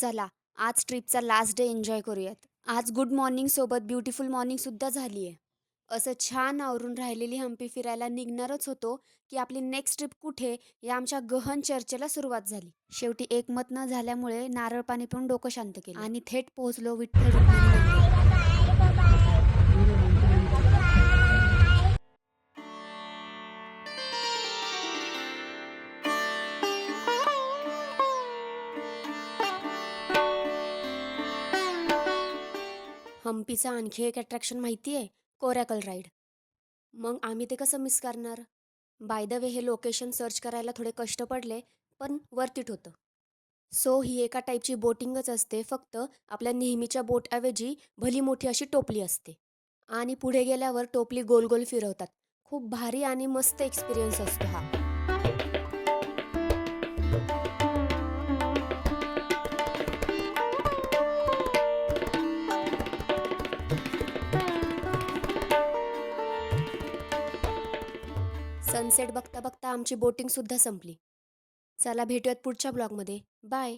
चला, आज ट्रिपचा last day enjoy करूयात. आज गुड मॉर्निंग सोबत ब्युटिफुल मॉर्निंग सुद्धा झाली आहे. असं छान आवरून राहिलेली हम्पी फिरायला निघणारच होतो, की आपली नेक्स्ट ट्रिप कुठे या आमच्या गहन चर्चेला सुरुवात झाली. शेवटी एकमत न झाल्यामुळे नारळ पाणी पिऊन डोकं शांत केलं आणि थेट पोहोचलो विठ्ठल रुक्मिणी मंदिर. हम्पीचं आणखी एक अट्रॅक्शन माहिती आहे? कोरॅकल राईड. मग आम्ही ते कसं मिस करणार? बाय द वे हे लोकेशन सर्च करायला थोडे कष्ट पडले, पण वर्थ इट होतं. सो ही एका टाईपची बोटिंगच असते, फक्त आपल्या नेहमीच्या बोटऐवजी भली मोठी अशी टोपली असते. आणि पुढे गेल्यावर टोपली गोल गोल फिरवतात. खूप भारी आणि मस्त एक्सपिरियन्स असतो हा. सनसेट बघता बघता आमची बोटिंग सुद्धा संपली. चला भेटूयात पुढच्या ब्लॉगमध्ये. बाय.